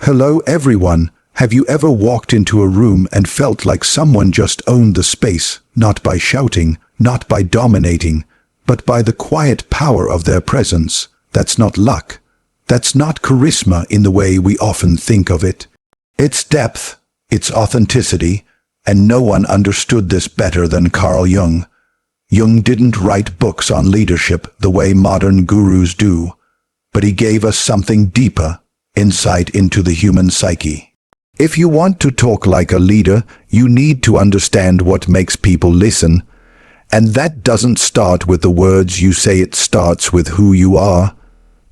Hello everyone. Have you ever walked into a room and felt like someone just owned the space, not by shouting, not by dominating, but by the quiet power of their presence? That's not luck. That's not charisma in the way we often think of it. It's depth, it's authenticity, and no one understood this better than Carl Jung. Jung didn't write books on leadership the way modern gurus do, but he gave us something deeper, insight into the human psyche. If you want to talk like a leader, you need to understand what makes people listen. And that doesn't start with the words you say, it starts with who you are.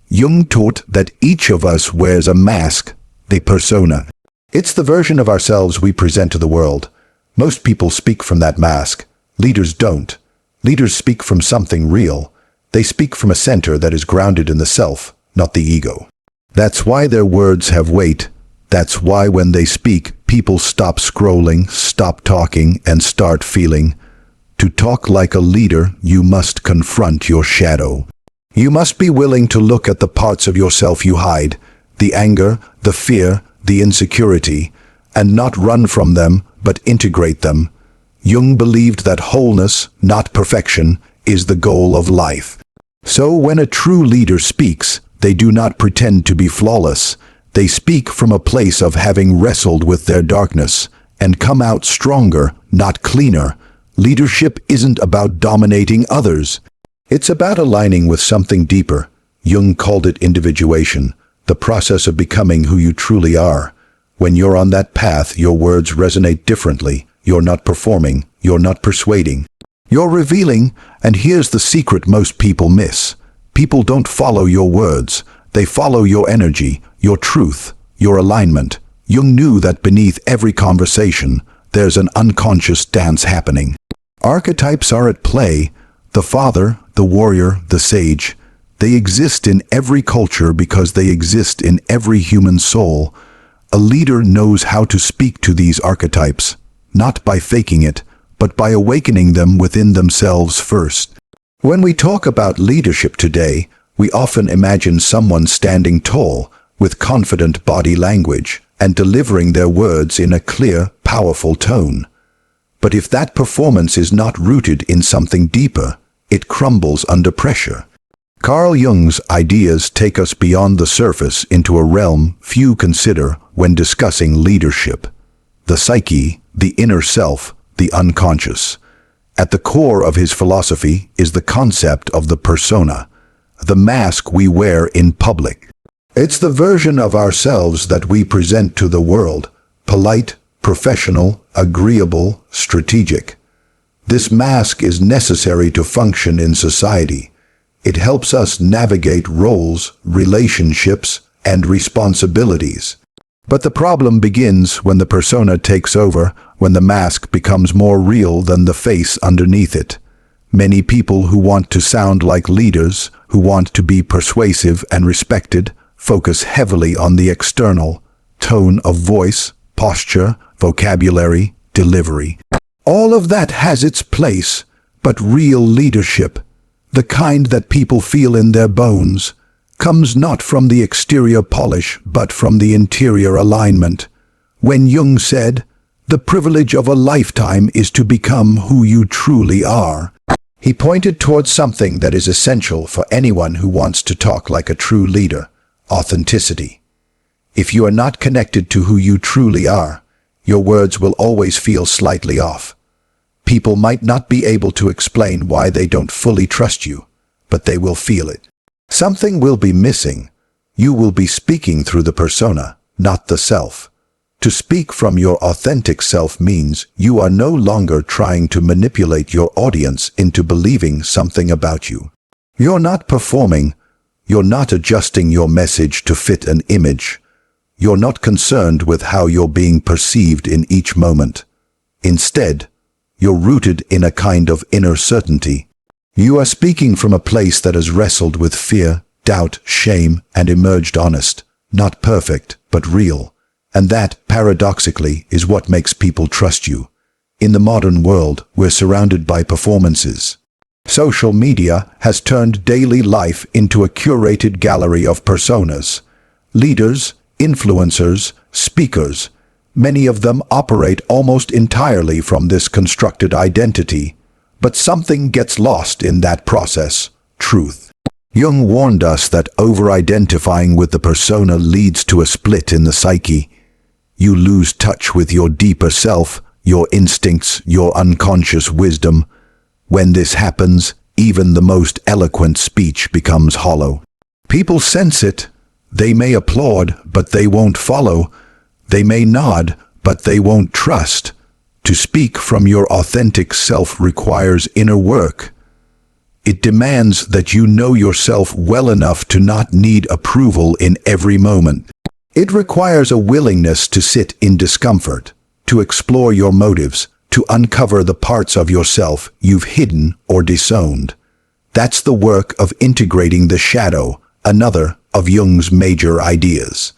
Jung taught that each of us wears a mask, the persona. It's the version of ourselves we present to the world. Most people speak from that mask. Leaders don't. Leaders speak from something real. They speak from a center that is grounded in the self, not the ego. That's why their words have weight. That's why when they speak, people stop scrolling, stop talking, and start feeling. To talk like a leader, you must confront your shadow. You must be willing to look at the parts of yourself you hide, the anger, the fear, the insecurity, and not run from them, but integrate them. Jung believed that wholeness, not perfection, is the goal of life. So when a true leader speaks, they do not pretend to be flawless. They speak from a place of having wrestled with their darkness and come out stronger, not cleaner. Leadership isn't about dominating others. It's about aligning with something deeper. Jung called it individuation, the process of becoming who you truly are. When you're on that path, your words resonate differently. You're not performing. You're not persuading. You're revealing, and here's the secret most people miss. People don't follow your words. They follow your energy, your truth, your alignment. Jung knew that beneath every conversation, there's an unconscious dance happening. Archetypes are at play. The father, the warrior, the sage. They exist in every culture because they exist in every human soul. A leader knows how to speak to these archetypes, not by faking it, but by awakening them within themselves first. When we talk about leadership today, we often imagine someone standing tall, with confident body language, and delivering their words in a clear, powerful tone. But if that performance is not rooted in something deeper, it crumbles under pressure. Carl Jung's ideas take us beyond the surface into a realm few consider when discussing leadership. The psyche, the inner self, the unconscious. At the core of his philosophy is the concept of the persona, the mask we wear in public. It's the version of ourselves that we present to the world, polite, professional, agreeable, strategic. This mask is necessary to function in society. It helps us navigate roles, relationships, and responsibilities. But the problem begins when the persona takes over, when the mask becomes more real than the face underneath it. Many people who want to sound like leaders, who want to be persuasive and respected, focus heavily on the external, tone of voice, posture, vocabulary, delivery. All of that has its place, but real leadership, the kind that people feel in their bones, comes not from the exterior polish, but from the interior alignment. When Jung said, "The privilege of a lifetime is to become who you truly are," he pointed towards something that is essential for anyone who wants to talk like a true leader: authenticity. If you are not connected to who you truly are, your words will always feel slightly off. People might not be able to explain why they don't fully trust you, but they will feel it. Something will be missing. You will be speaking through the persona, not the self. To speak from your authentic self means you are no longer trying to manipulate your audience into believing something about you. You're not performing. You're not adjusting your message to fit an image. You're not concerned with how you're being perceived in each moment. Instead, you're rooted in a kind of inner certainty. You are speaking from a place that has wrestled with fear, doubt, shame, and emerged honest, not perfect, but real. And that, paradoxically, is what makes people trust you. In the modern world, we're surrounded by performances. Social media has turned daily life into a curated gallery of personas. Leaders, influencers, speakers. Many of them operate almost entirely from this constructed identity, but something gets lost in that process: truth. Jung warned us that over-identifying with the persona leads to a split in the psyche. You lose touch with your deeper self, your instincts, your unconscious wisdom. When this happens, even the most eloquent speech becomes hollow. People sense it. They may applaud, but they won't follow. They may nod, but they won't trust. To speak from your authentic self requires inner work. It demands that you know yourself well enough to not need approval in every moment. It requires a willingness to sit in discomfort, to explore your motives, to uncover the parts of yourself you've hidden or disowned. That's the work of integrating the shadow, another of Jung's major ideas.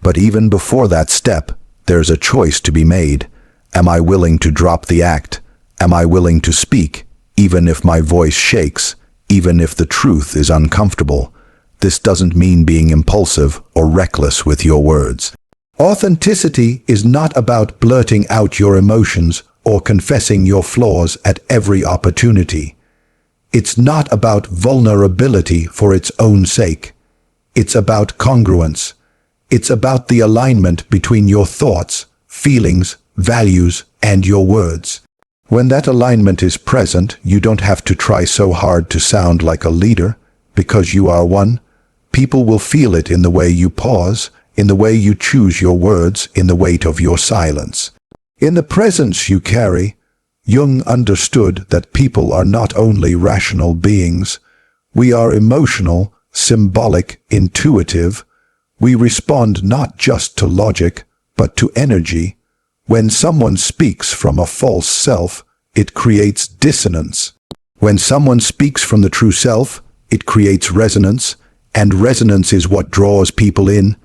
But even before that step, there's a choice to be made. Am I willing to drop the act? Am I willing to speak, even if my voice shakes, even if the truth is uncomfortable? This doesn't mean being impulsive or reckless with your words. Authenticity is not about blurting out your emotions or confessing your flaws at every opportunity. It's not about vulnerability for its own sake. It's about congruence. It's about the alignment between your thoughts, feelings, values, and your words. When that alignment is present, you don't have to try so hard to sound like a leader, because you are one. People will feel it in the way you pause, in the way you choose your words, in the weight of your silence. In the presence you carry, Jung understood that people are not only rational beings. We are emotional, symbolic, intuitive. We respond not just to logic, but to energy. When someone speaks from a false self, it creates dissonance. When someone speaks from the true self, it creates resonance, and resonance is what draws people in.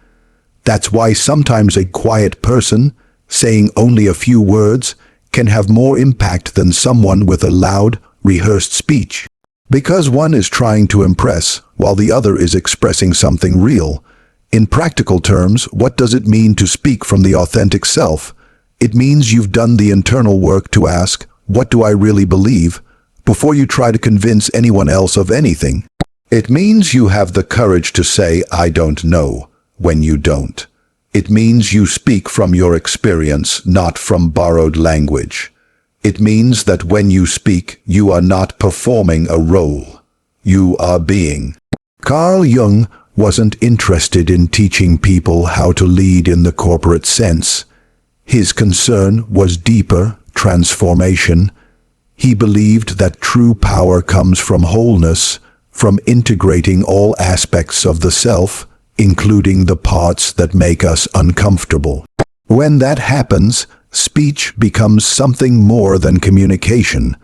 That's why sometimes a quiet person, saying only a few words, can have more impact than someone with a loud, rehearsed speech. Because one is trying to impress, while the other is expressing something real. In practical terms, what does it mean to speak from the authentic self? It means you've done the internal work to ask, what do I really believe, before you try to convince anyone else of anything. It means you have the courage to say, I don't know, when you don't. It means you speak from your experience, not from borrowed language. It means that when you speak, you are not performing a role. You are being. Carl Jung wasn't interested in teaching people how to lead in the corporate sense. His concern was deeper, transformation. He believed that true power comes from wholeness, from integrating all aspects of the self, including the parts that make us uncomfortable. When that happens, speech becomes something more than communication.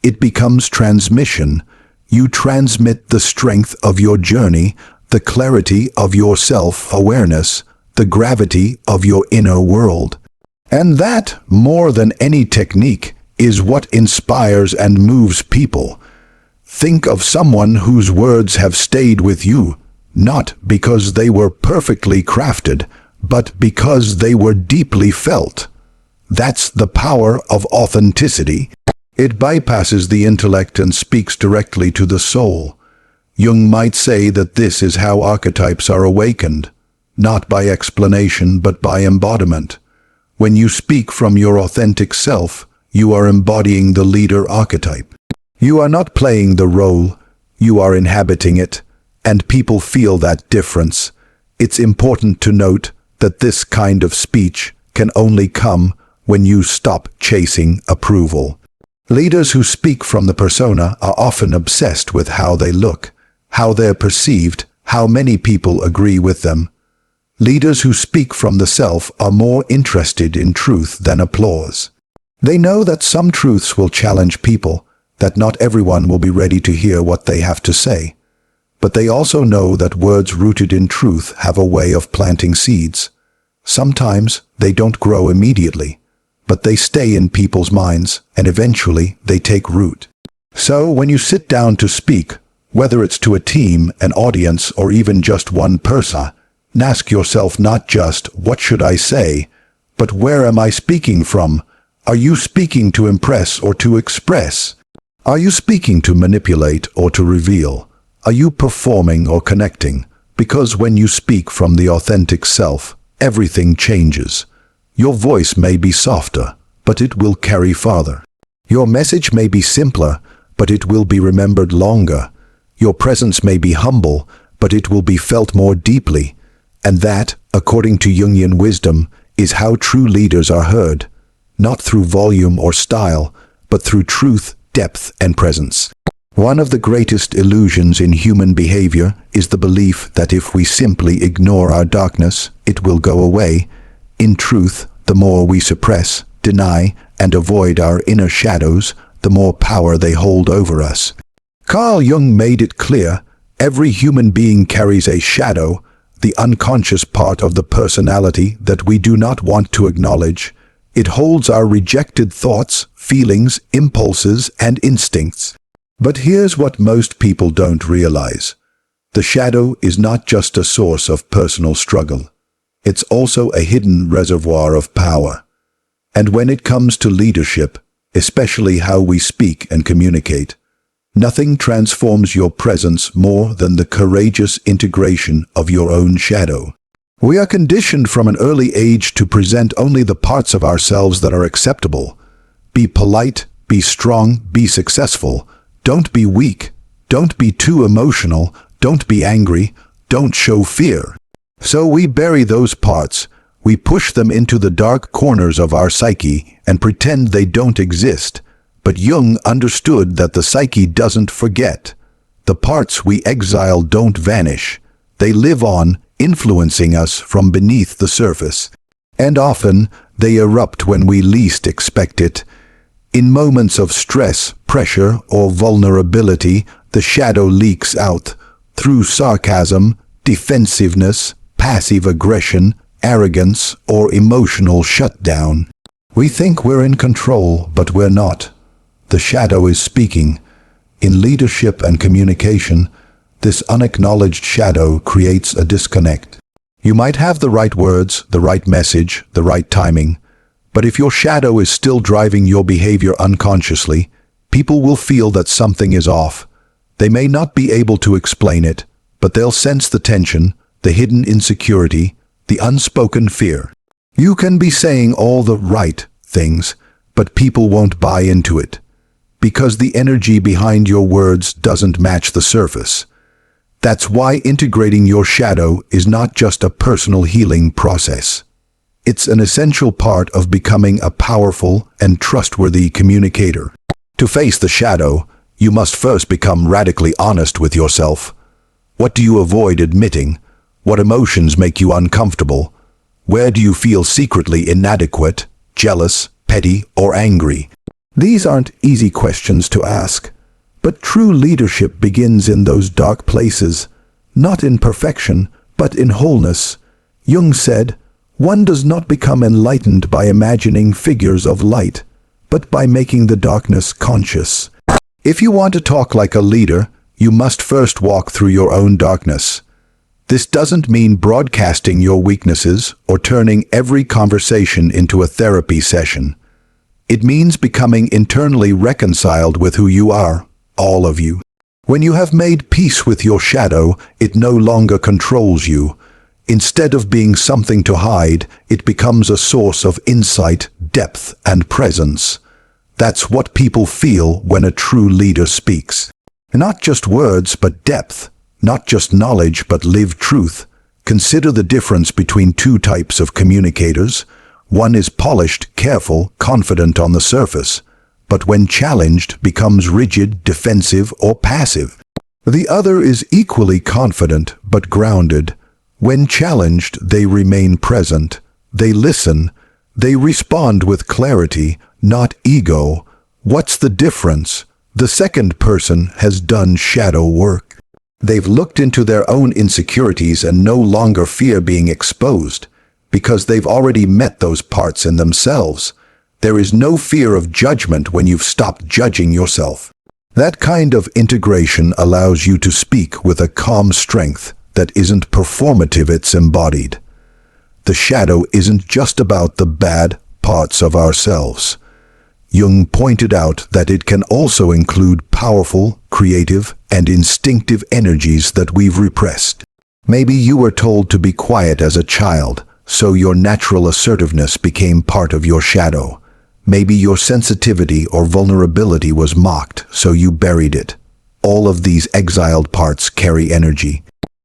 It becomes transmission. You transmit the strength of your journey, the clarity of your self-awareness, the gravity of your inner world. And that, more than any technique, is what inspires and moves people. Think of someone whose words have stayed with you, not because they were perfectly crafted, but because they were deeply felt. That's the power of authenticity. It bypasses the intellect and speaks directly to the soul. Jung might say that this is how archetypes are awakened, not by explanation but by embodiment. When you speak from your authentic self, you are embodying the leader archetype. You are not playing the role, you are inhabiting it, and people feel that difference. It's important to note that this kind of speech can only come when you stop chasing approval. Leaders who speak from the persona are often obsessed with how they look, how they're perceived, how many people agree with them. Leaders who speak from the self are more interested in truth than applause. They know that some truths will challenge people, that not everyone will be ready to hear what they have to say. But they also know that words rooted in truth have a way of planting seeds. Sometimes they don't grow immediately, but they stay in people's minds, and eventually they take root. So when you sit down to speak, whether it's to a team, an audience, or even just one person, Ask yourself not just, what should I say, but where am I speaking from? Are you speaking to impress or to express? Are you speaking to manipulate or to reveal? Are you performing or connecting? Because when you speak from the authentic self, everything changes. Your voice may be softer, but it will carry farther. Your message may be simpler, but it will be remembered longer. Your presence may be humble, but it will be felt more deeply. And that, according to Jungian wisdom, is how true leaders are heard, not through volume or style, but through truth, depth, and presence. One of the greatest illusions in human behavior is the belief that if we simply ignore our darkness, it will go away. In truth, the more we suppress, deny, and avoid our inner shadows, the more power they hold over us. Carl Jung made it clear, every human being carries a shadow, the unconscious part of the personality that we do not want to acknowledge. It holds our rejected thoughts, feelings, impulses, and instincts. But here's what most people don't realize. The shadow is not just a source of personal struggle. It's also a hidden reservoir of power. And when it comes to leadership, especially how we speak and communicate, nothing transforms your presence more than the courageous integration of your own shadow. We are conditioned from an early age to present only the parts of ourselves that are acceptable. Be polite, be strong, be successful. Don't be weak. Don't be too emotional. Don't be angry. Don't show fear. So we bury those parts. We push them into the dark corners of our psyche and pretend they don't exist. But Jung understood that the psyche doesn't forget. The parts we exile don't vanish. They live on, influencing us from beneath the surface. And often, they erupt when we least expect it. In moments of stress, pressure, or vulnerability, the shadow leaks out through sarcasm, defensiveness, passive aggression, arrogance, or emotional shutdown. We think we're in control, but we're not. The shadow is speaking. In leadership and communication, this unacknowledged shadow creates a disconnect. You might have the right words, the right message, the right timing, but if your shadow is still driving your behavior unconsciously, people will feel that something is off. They may not be able to explain it, but they'll sense the tension, the hidden insecurity, the unspoken fear. You can be saying all the right things, but people won't buy into it, because the energy behind your words doesn't match the surface. That's why integrating your shadow is not just a personal healing process. It's an essential part of becoming a powerful and trustworthy communicator. To face the shadow, you must first become radically honest with yourself. What do you avoid admitting? What emotions make you uncomfortable? Where do you feel secretly inadequate, jealous, petty, or angry? These aren't easy questions to ask, but true leadership begins in those dark places, not in perfection, but in wholeness. Jung said, "One does not become enlightened by imagining figures of light, but by making the darkness conscious." If you want to talk like a leader, you must first walk through your own darkness. This doesn't mean broadcasting your weaknesses or turning every conversation into a therapy session. It means becoming internally reconciled with who you are, all of you. When you have made peace with your shadow, it no longer controls you. Instead of being something to hide, it becomes a source of insight, depth, and presence. That's what people feel when a true leader speaks. Not just words, but depth. Not just knowledge, but lived truth. Consider the difference between two types of communicators. One is polished, careful, confident on the surface, but when challenged, becomes rigid, defensive, or passive. The other is equally confident, but grounded. When challenged, they remain present. They listen. They respond with clarity, not ego. What's the difference? The second person has done shadow work. They've looked into their own insecurities and no longer fear being exposed, because they've already met those parts in themselves. There is no fear of judgment when you've stopped judging yourself. That kind of integration allows you to speak with a calm strength that isn't performative, it's embodied. The shadow isn't just about the bad parts of ourselves. Jung pointed out that it can also include powerful, creative, and instinctive energies that we've repressed. Maybe you were told to be quiet as a child, so your natural assertiveness became part of your shadow. Maybe your sensitivity or vulnerability was mocked, so you buried it. All of these exiled parts carry energy.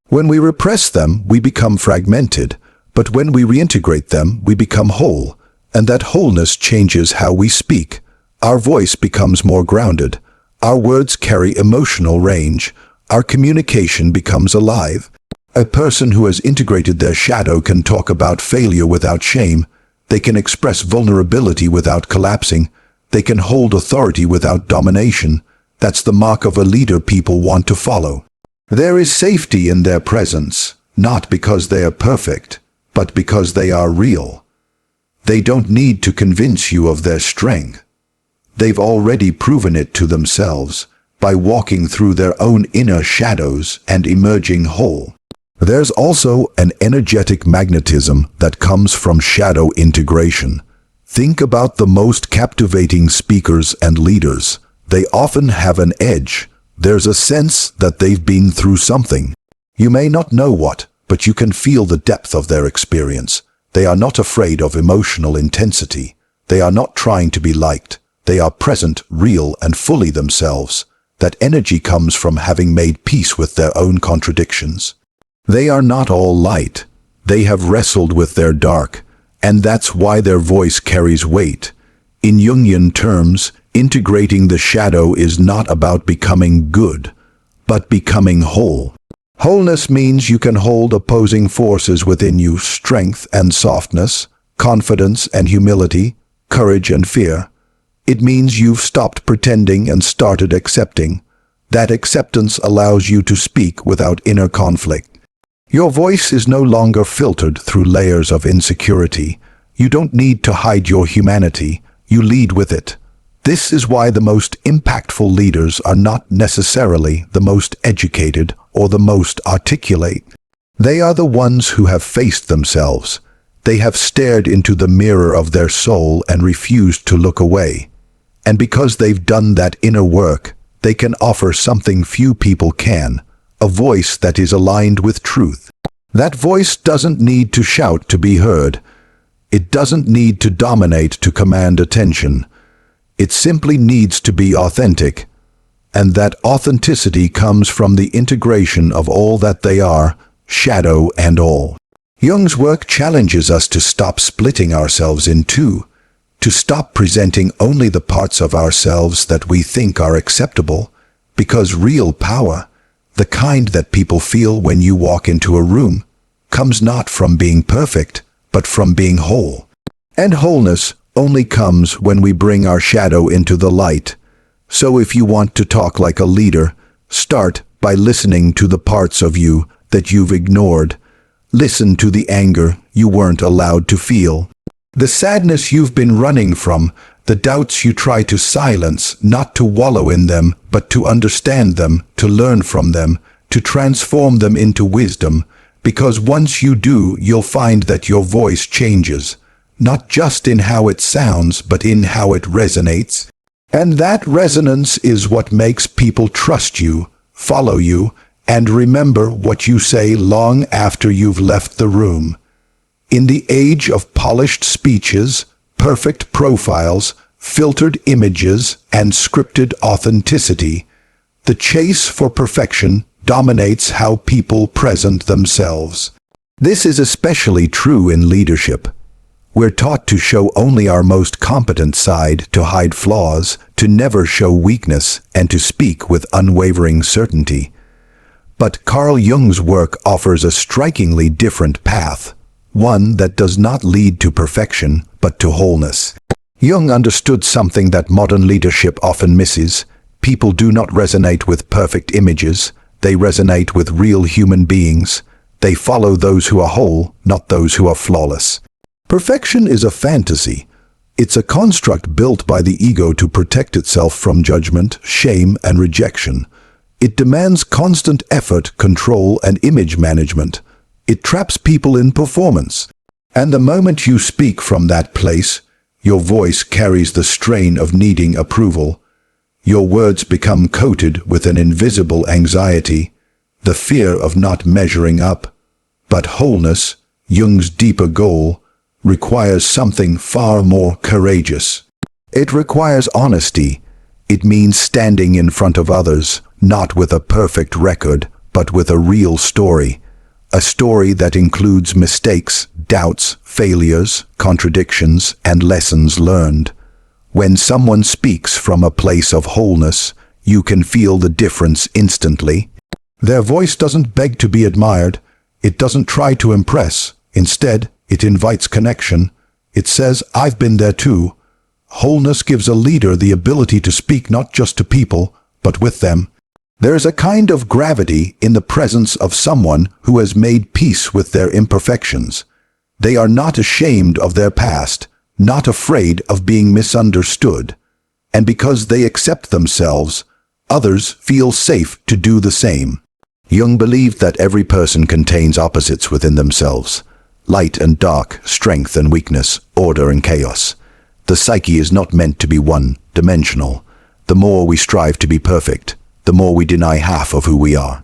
When we repress them, we become fragmented, but when we reintegrate them, we become whole, and that wholeness changes how we speak. Our voice becomes more grounded. Our words carry emotional range. Our communication becomes alive. A person who has integrated their shadow can talk about failure without shame. They can express vulnerability without collapsing. They can hold authority without domination. That's the mark of a leader people want to follow. There is safety in their presence, not because they are perfect, but because they are real. They don't need to convince you of their strength. They've already proven it to themselves by walking through their own inner shadows and emerging whole. There's also an energetic magnetism that comes from shadow integration. Think about the most captivating speakers and leaders. They often have an edge. There's a sense that they've been through something. You may not know what, but you can feel the depth of their experience. They are not afraid of emotional intensity. They are not trying to be liked. They are present, real, and fully themselves. That energy comes from having made peace with their own contradictions. They are not all light. They have wrestled with their dark, and that's why their voice carries weight. In Jungian terms, integrating the shadow is not about becoming good, but becoming whole. Wholeness means you can hold opposing forces within you: strength and softness, confidence and humility, courage and fear. It means you've stopped pretending and started accepting. That acceptance allows you to speak without inner conflict. Your voice is no longer filtered through layers of insecurity. You don't need to hide your humanity. You lead with it. This is why the most impactful leaders are not necessarily the most educated or the most articulate. They are the ones who have faced themselves. They have stared into the mirror of their soul and refused to look away. And because they've done that inner work, they can offer something few people can: a voice that is aligned with truth. That voice doesn't need to shout to be heard. It doesn't need to dominate to command attention. It simply needs to be authentic. And that authenticity comes from the integration of all that they are, shadow and all. Jung's work challenges us to stop splitting ourselves in two, to stop presenting only the parts of ourselves that we think are acceptable, because real power, the kind that people feel when you walk into a room, comes not from being perfect, but from being whole. And wholeness only comes when we bring our shadow into the light. So if you want to talk like a leader, start by listening to the parts of you that you've ignored. Listen to the anger you weren't allowed to feel, the sadness you've been running from, the doubts you try to silence, not to wallow in them, but to understand them, to learn from them, to transform them into wisdom. Because once you do, you'll find that your voice changes, not just in how it sounds, but in how it resonates. And that resonance is what makes people trust you, follow you, and remember what you say long after you've left the room. In the age of polished speeches, perfect profiles, filtered images, and scripted authenticity, the chase for perfection dominates how people present themselves. This is especially true in leadership. We're taught to show only our most competent side, to hide flaws, to never show weakness, and to speak with unwavering certainty. But Carl Jung's work offers a strikingly different path, one that does not lead to perfection, but to wholeness. Jung understood something that modern leadership often misses. People do not resonate with perfect images. They resonate with real human beings. They follow those who are whole, not those who are flawless. Perfection is a fantasy. It's a construct built by the ego to protect itself from judgment, shame, and rejection. It demands constant effort, control, and image management. It traps people in performance. And the moment you speak from that place, your voice carries the strain of needing approval. Your words become coated with an invisible anxiety, the fear of not measuring up. But wholeness, Jung's deeper goal, requires something far more courageous. It requires honesty. It means standing in front of others, not with a perfect record, but with a real story. A story that includes mistakes, doubts, failures, contradictions, and lessons learned. When someone speaks from a place of wholeness, you can feel the difference instantly. Their voice doesn't beg to be admired. It doesn't try to impress. Instead, it invites connection. It says, "I've been there too." Wholeness gives a leader the ability to speak not just to people, but with them. There is a kind of gravity in the presence of someone who has made peace with their imperfections. They are not ashamed of their past, not afraid of being misunderstood. And because they accept themselves, others feel safe to do the same. Jung believed that every person contains opposites within themselves. Light and dark, strength and weakness, order and chaos. The psyche is not meant to be one-dimensional. The more we strive to be perfect, the more we deny half of who we are.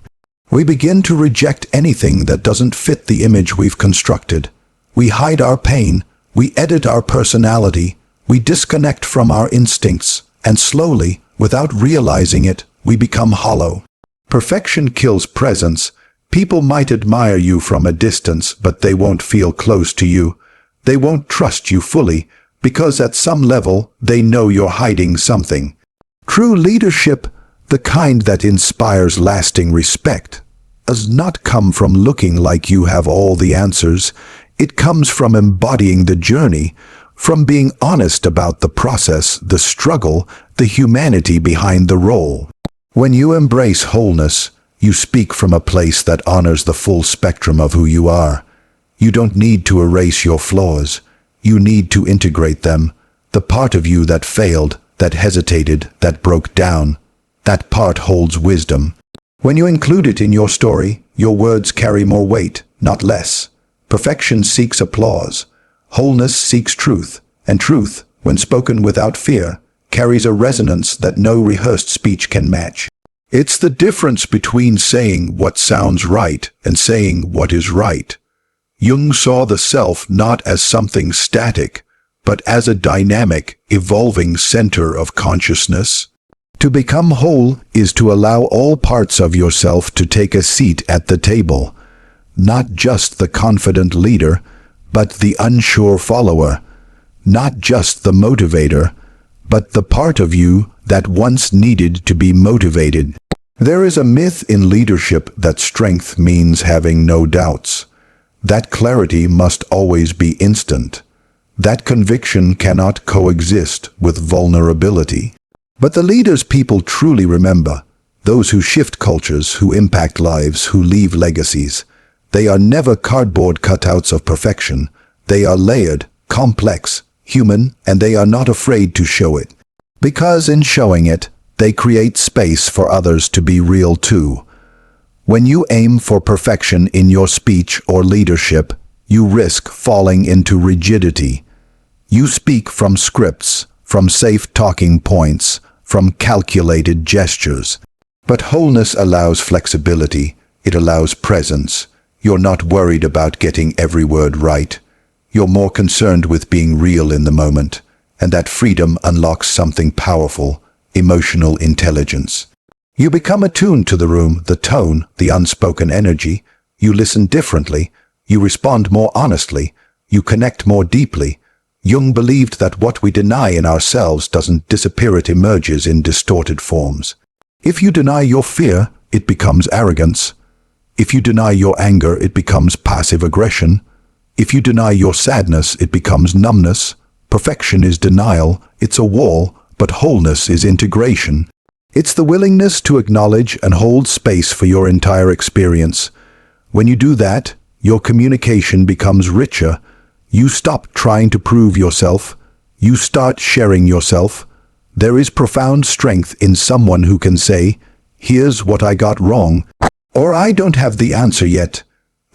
We begin to reject anything that doesn't fit the image we've constructed. We hide our pain, we edit our personality, we disconnect from our instincts, and slowly, without realizing it, we become hollow. Perfection kills presence. People might admire you from a distance, but they won't feel close to you. They won't trust you fully, because at some level, they know you're hiding something. True leadership, the kind that inspires lasting respect, does not come from looking like you have all the answers. It comes from embodying the journey, from being honest about the process, the struggle, the humanity behind the role. When you embrace wholeness, you speak from a place that honors the full spectrum of who you are. You don't need to erase your flaws. You need to integrate them. The part of you that failed, that hesitated, that broke down, that part holds wisdom. When you include it in your story, your words carry more weight, not less. Perfection seeks applause. Wholeness seeks truth. And truth, when spoken without fear, carries a resonance that no rehearsed speech can match. It's the difference between saying what sounds right and saying what is right. Jung saw the self not as something static, but as a dynamic, evolving center of consciousness. To become whole is to allow all parts of yourself to take a seat at the table. Not just the confident leader, but the unsure follower. Not just the motivator, but the part of you that once needed to be motivated. There is a myth in leadership that strength means having no doubts. That clarity must always be instant. That conviction cannot coexist with vulnerability. But the leaders people truly remember, those who shift cultures, who impact lives, who leave legacies, they are never cardboard cutouts of perfection. They are layered, complex, human, and they are not afraid to show it. Because in showing it, they create space for others to be real too. When you aim for perfection in your speech or leadership, you risk falling into rigidity. You speak from scripts, from safe talking points, from calculated gestures. But wholeness allows flexibility. It allows presence. You're not worried about getting every word right. You're more concerned with being real in the moment. And that freedom unlocks something powerful, emotional intelligence. You become attuned to the room, the tone, the unspoken energy. You listen differently. You respond more honestly. You connect more deeply. Jung believed that what we deny in ourselves doesn't disappear, it emerges in distorted forms. If you deny your fear, it becomes arrogance. If you deny your anger, it becomes passive aggression. If you deny your sadness, it becomes numbness. Perfection is denial, it's a wall, but wholeness is integration. It's the willingness to acknowledge and hold space for your entire experience. When you do that, your communication becomes richer. You stop trying to prove yourself. You start sharing yourself. There is profound strength in someone who can say, "Here's what I got wrong," or "I don't have the answer yet,"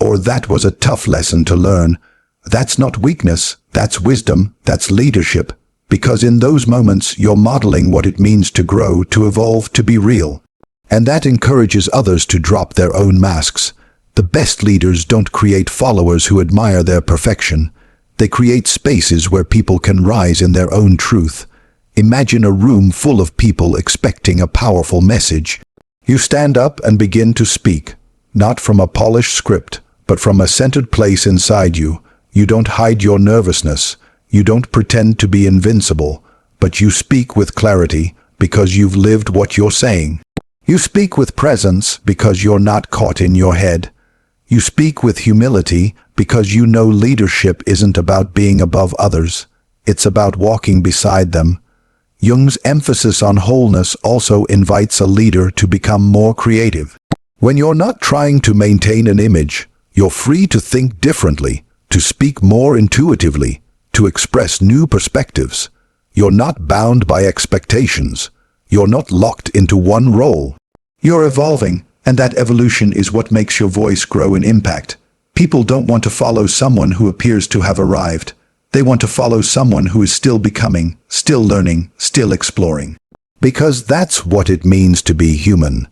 or "That was a tough lesson to learn." That's not weakness, that's wisdom, that's leadership, because in those moments you're modeling what it means to grow, to evolve, to be real. And that encourages others to drop their own masks. The best leaders don't create followers who admire their perfection. They create spaces where people can rise in their own truth. Imagine a room full of people expecting a powerful message. You stand up and begin to speak, not from a polished script, but from a centered place inside you. You don't hide your nervousness. You don't pretend to be invincible, but you speak with clarity because you've lived what you're saying. You speak with presence because you're not caught in your head. You speak with humility because you know leadership isn't about being above others. It's about walking beside them. Jung's emphasis on wholeness also invites a leader to become more creative. When you're not trying to maintain an image, you're free to think differently, to speak more intuitively, to express new perspectives. You're not bound by expectations. You're not locked into one role. You're evolving, and that evolution is what makes your voice grow in impact. People don't want to follow someone who appears to have arrived. They want to follow someone who is still becoming, still learning, still exploring. Because that's what it means to be human.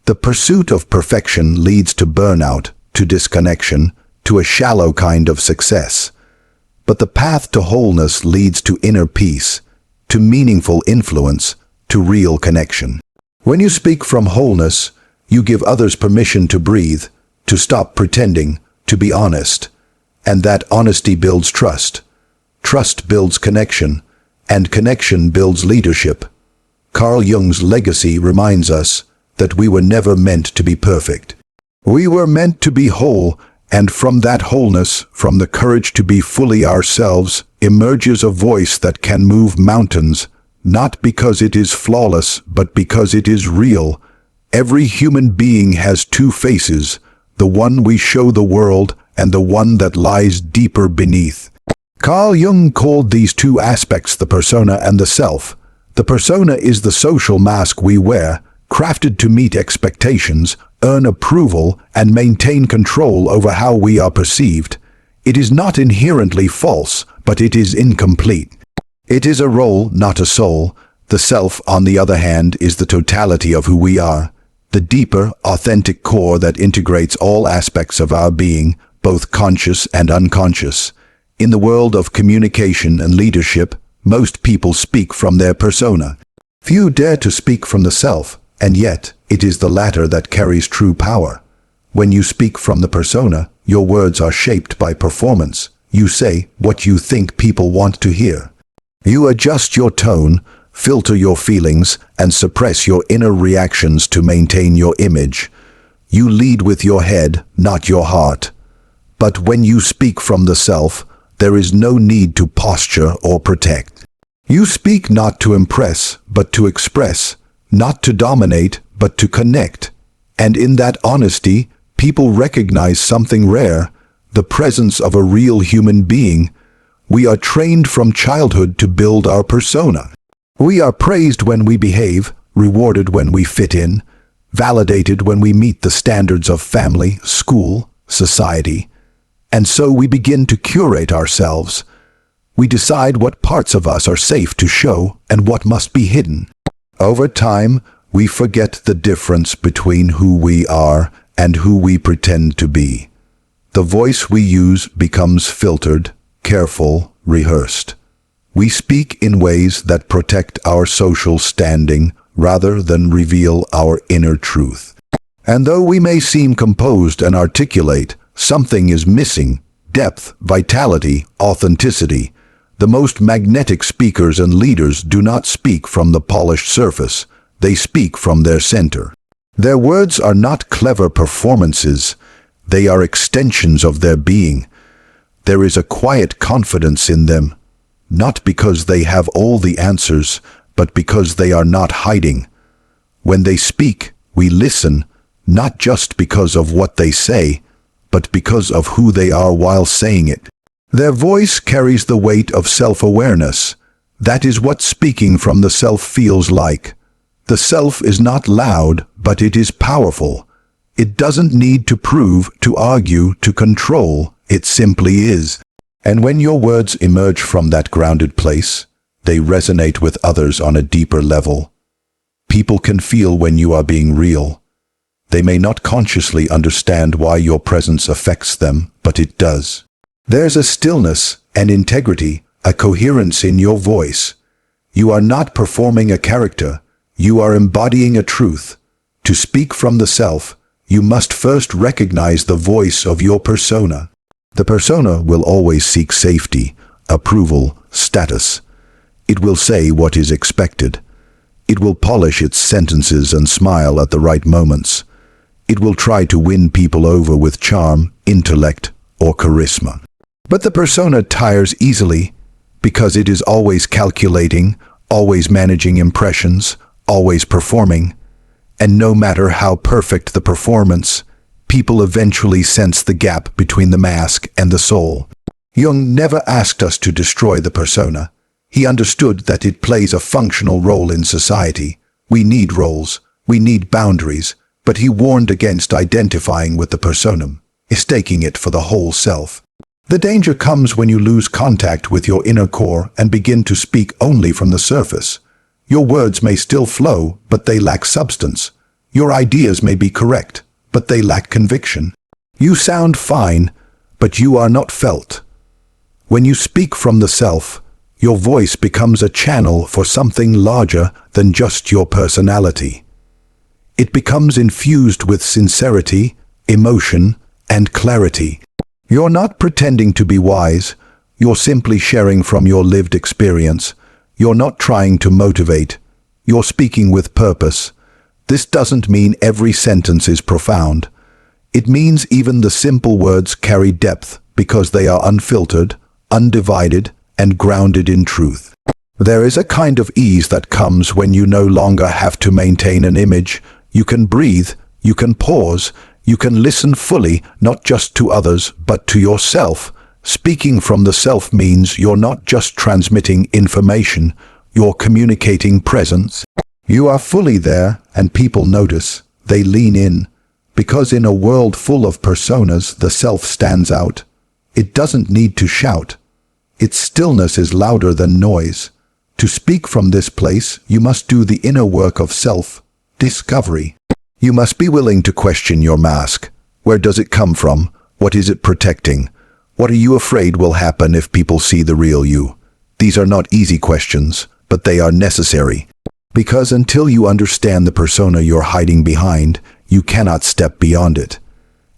The pursuit of perfection leads to burnout, to disconnection, to a shallow kind of success. But the path to wholeness leads to inner peace, to meaningful influence, to real connection. When you speak from wholeness, you give others permission to breathe, to stop pretending, to be honest. And that honesty builds trust. Trust builds connection, and connection builds leadership. Carl Jung's legacy reminds us that we were never meant to be perfect. We were meant to be whole, and from that wholeness, from the courage to be fully ourselves, emerges a voice that can move mountains, not because it is flawless, but because it is real. Every human being has two faces, the one we show the world and the one that lies deeper beneath. Carl Jung called these two aspects the persona and the self. The persona is the social mask we wear, crafted to meet expectations, earn approval, and maintain control over how we are perceived. It is not inherently false, but it is incomplete. It is a role, not a soul. The self, on the other hand, is the totality of who we are, the deeper, authentic core that integrates all aspects of our being, both conscious and unconscious. In the world of communication and leadership, most people speak from their persona. Few dare to speak from the self, and yet it is the latter that carries true power. When you speak from the persona, your words are shaped by performance. You say what you think people want to hear. You adjust your tone, filter your feelings, and suppress your inner reactions to maintain your image. You lead with your head, not your heart. But when you speak from the self, there is no need to posture or protect. You speak not to impress, but to express, not to dominate, but to connect. And in that honesty, people recognize something rare, the presence of a real human being. We are trained from childhood to build our persona. We are praised when we behave, rewarded when we fit in, validated when we meet the standards of family, school, society. And so we begin to curate ourselves. We decide what parts of us are safe to show and what must be hidden. Over time, we forget the difference between who we are and who we pretend to be. The voice we use becomes filtered, careful, rehearsed. We speak in ways that protect our social standing rather than reveal our inner truth. And though we may seem composed and articulate, something is missing: depth, vitality, authenticity. The most magnetic speakers and leaders do not speak from the polished surface. They speak from their center. Their words are not clever performances. They are extensions of their being. There is a quiet confidence in them, not because they have all the answers, but because they are not hiding. When they speak, we listen, not just because of what they say, but because of who they are while saying it. Their voice carries the weight of self-awareness. That is what speaking from the self feels like. The self is not loud, but it is powerful. It doesn't need to prove, to argue, to control. It simply is. And when your words emerge from that grounded place, they resonate with others on a deeper level. People can feel when you are being real. They may not consciously understand why your presence affects them, but it does. There's a stillness, an integrity, a coherence in your voice. You are not performing a character. You are embodying a truth. To speak from the self, you must first recognize the voice of your persona. The persona will always seek safety, approval, status. It will say what is expected. It will polish its sentences and smile at the right moments. It will try to win people over with charm, intellect, or charisma. But the persona tires easily because it is always calculating, always managing impressions, always performing. And no matter how perfect the performance, people eventually sense the gap between the mask and the soul. Jung never asked us to destroy the persona. He understood that it plays a functional role in society. We need roles, we need boundaries, but he warned against identifying with the personam, mistaking it for the whole self. The danger comes when you lose contact with your inner core and begin to speak only from the surface. Your words may still flow, but they lack substance. Your ideas may be correct, but they lack conviction. You sound fine, but you are not felt. When you speak from the self, your voice becomes a channel for something larger than just your personality. It becomes infused with sincerity, emotion, and clarity. You're not pretending to be wise. You're simply sharing from your lived experience. You're not trying to motivate. You're speaking with purpose. This doesn't mean every sentence is profound. It means even the simple words carry depth because they are unfiltered, undivided, and grounded in truth. There is a kind of ease that comes when you no longer have to maintain an image. You can breathe, you can pause, you can listen fully, not just to others, but to yourself. Speaking from the self means you're not just transmitting information, you're communicating presence. You are fully there, and people notice. They lean in. Because in a world full of personas, the self stands out. It doesn't need to shout. Its stillness is louder than noise. To speak from this place, you must do the inner work of self-discovery. You must be willing to question your mask. Where does it come from? What is it protecting? What are you afraid will happen if people see the real you? These are not easy questions, but they are necessary. Because until you understand the persona you're hiding behind, you cannot step beyond it.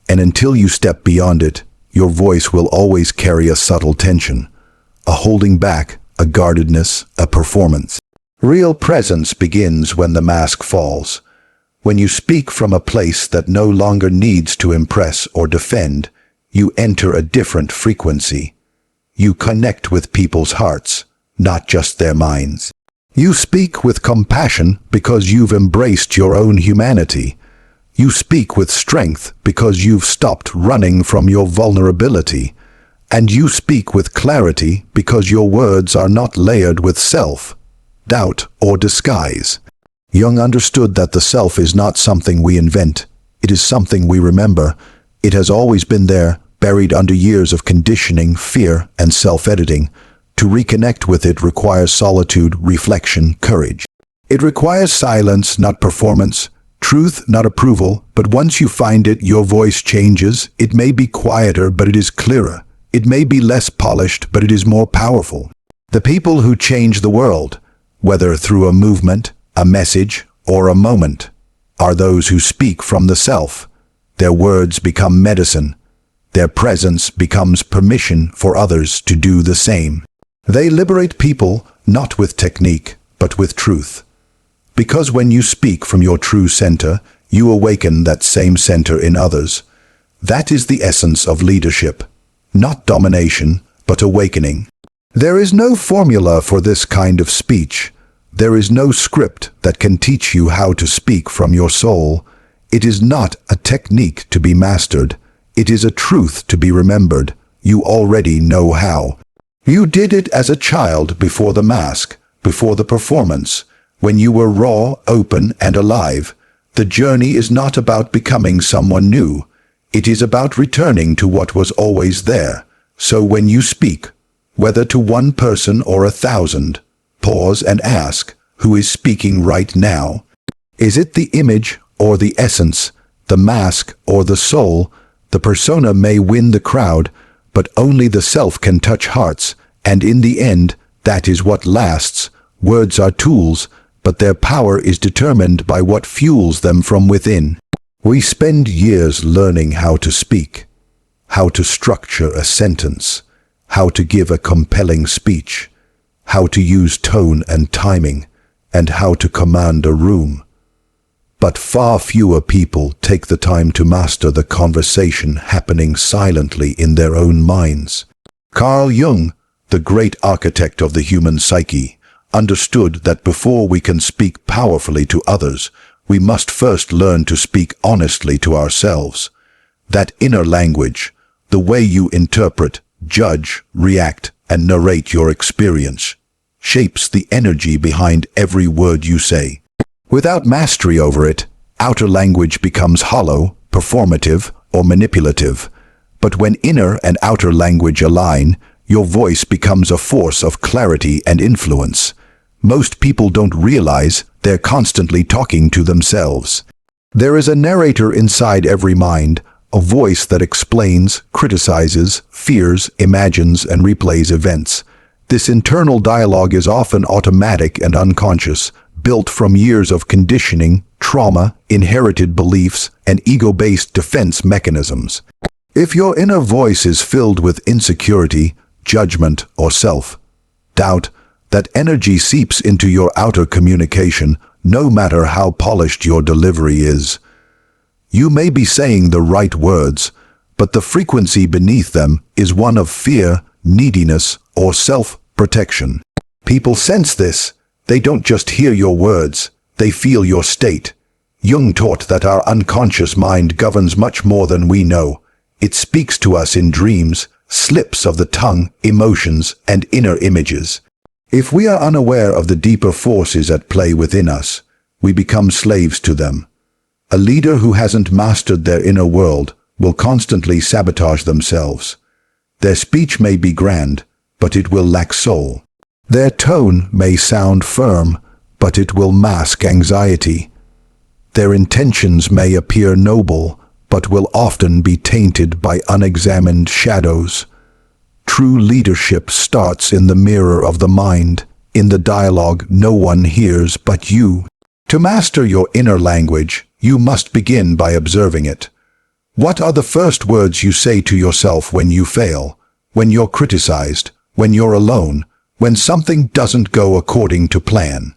And until you step beyond it, your voice will always carry a subtle tension. A holding back, a guardedness, a performance. Real presence begins when the mask falls. When you speak from a place that no longer needs to impress or defend, you enter a different frequency. You connect with people's hearts, not just their minds. You speak with compassion because you've embraced your own humanity. You speak with strength because you've stopped running from your vulnerability. And you speak with clarity because your words are not layered with self, doubt, or disguise. Jung understood that the self is not something we invent. It is something we remember. It has always been there, buried under years of conditioning, fear, and self-editing. To reconnect with it requires solitude, reflection, courage. It requires silence, not performance, truth, not approval, but once you find it, your voice changes. It may be quieter, but it is clearer. It may be less polished, but it is more powerful. The people who change the world, whether through a movement, a message, or a moment, are those who speak from the self. Their words become medicine. Their presence becomes permission for others to do the same. They liberate people, not with technique, but with truth. Because when you speak from your true center, you awaken that same center in others. That is the essence of leadership. Not domination, but awakening. There is no formula for this kind of speech. There is no script that can teach you how to speak from your soul. It is not a technique to be mastered. It is a truth to be remembered. You already know how. You did it as a child before the mask, before the performance. when you were raw, open, and alive. The journey is not about becoming someone new. It is about returning to what was always there. So when you speak, whether to one person or 1,000, pause and ask, who is speaking right now? Is it the image or the essence, the mask or the soul? The persona may win the crowd, but only the self can touch hearts, and in the end, that is what lasts. Words are tools, but their power is determined by what fuels them from within. We spend years learning how to speak, how to structure a sentence, how to give a compelling speech, how to use tone and timing, and how to command a room. But far fewer people take the time to master the conversation happening silently in their own minds. Carl Jung, the great architect of the human psyche, understood that before we can speak powerfully to others, we must first learn to speak honestly to ourselves. That inner language, the way you interpret, judge, react, and narrate your experience, shapes the energy behind every word you say. Without mastery over it, outer language becomes hollow, performative, or manipulative. But when inner and outer language align, your voice becomes a force of clarity and influence. Most people don't realize they're constantly talking to themselves. There is a narrator inside every mind, a voice that explains, criticizes, fears, imagines, and replays events. This internal dialogue is often automatic and unconscious, built from years of conditioning, trauma, inherited beliefs, and ego-based defense mechanisms. If your inner voice is filled with insecurity, judgment, or self-doubt, that energy seeps into your outer communication, no matter how polished your delivery is. You may be saying the right words, but the frequency beneath them is one of fear, neediness, or self-protection. People sense this. They don't just hear your words, they feel your state. Jung taught that our unconscious mind governs much more than we know. It speaks to us in dreams, slips of the tongue, emotions, and inner images. If we are unaware of the deeper forces at play within us, we become slaves to them. A leader who hasn't mastered their inner world will constantly sabotage themselves. Their speech may be grand, but it will lack soul. Their tone may sound firm, but it will mask anxiety. Their intentions may appear noble, but will often be tainted by unexamined shadows. True leadership starts in the mirror of the mind, in the dialogue no one hears but you. To master your inner language, you must begin by observing it. What are the first words you say to yourself when you fail, when you're criticized, when you're alone, when something doesn't go according to plan?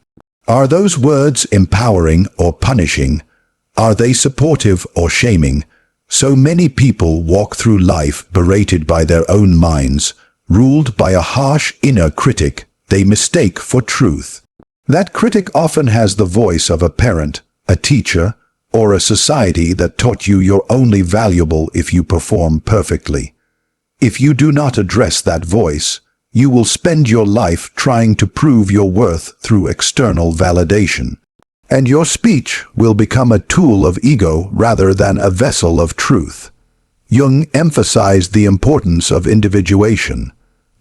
Are those words empowering or punishing? Are they supportive or shaming? So many people walk through life berated by their own minds, ruled by a harsh inner critic they mistake for truth. That critic often has the voice of a parent, a teacher, or a society that taught you you're only valuable if you perform perfectly. If you do not address that voice, you will spend your life trying to prove your worth through external validation. And your speech will become a tool of ego rather than a vessel of truth. Jung emphasized the importance of individuation,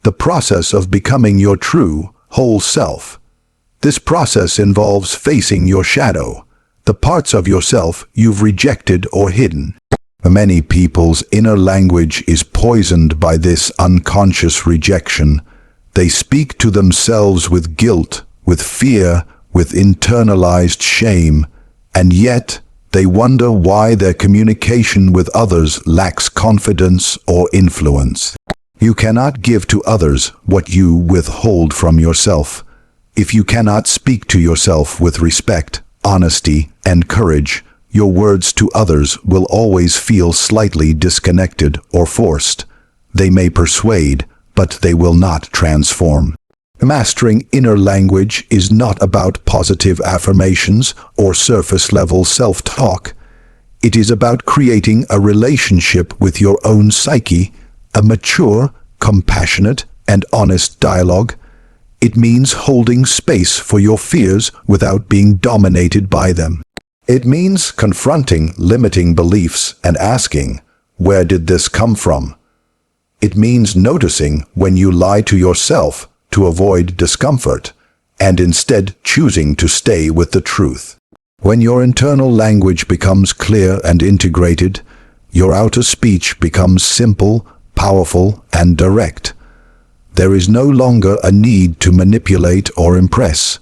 the process of becoming your true, whole self. This process involves facing your shadow, the parts of yourself you've rejected or hidden. Many people's inner language is poisoned by this unconscious rejection. They speak to themselves with guilt, with fear, with internalized shame, and yet they wonder why their communication with others lacks confidence or influence. You cannot give to others what you withhold from yourself. If you cannot speak to yourself with respect, honesty, and courage, your words to others will always feel slightly disconnected or forced. They may persuade, but they will not transform. Mastering inner language is not about positive affirmations or surface-level self-talk. It is about creating a relationship with your own psyche, a mature, compassionate, and honest dialogue. It means holding space for your fears without being dominated by them. It means confronting limiting beliefs and asking, where did this come from? It means noticing when you lie to yourself to avoid discomfort, and instead choosing to stay with the truth. When your internal language becomes clear and integrated, your outer speech becomes simple, powerful, and direct. There is no longer a need to manipulate or impress.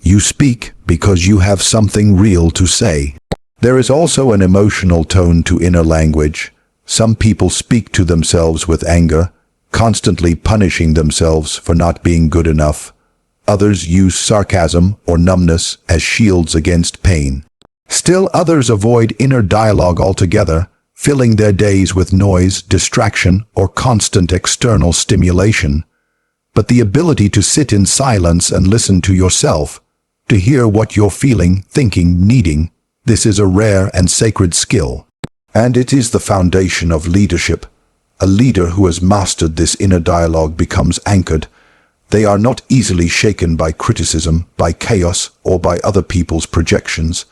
You speak because you have something real to say. There is also an emotional tone to inner language. Some people speak to themselves with anger, constantly punishing themselves for not being good enough. Others use sarcasm or numbness as shields against pain. Still others avoid inner dialogue altogether, filling their days with noise, distraction, or constant external stimulation. But the ability to sit in silence and listen to yourself, to hear what you're feeling, thinking, needing, this is a rare and sacred skill. And it is the foundation of leadership. A leader who has mastered this inner dialogue becomes anchored. They are not easily shaken by criticism, by chaos, or by other people's projections.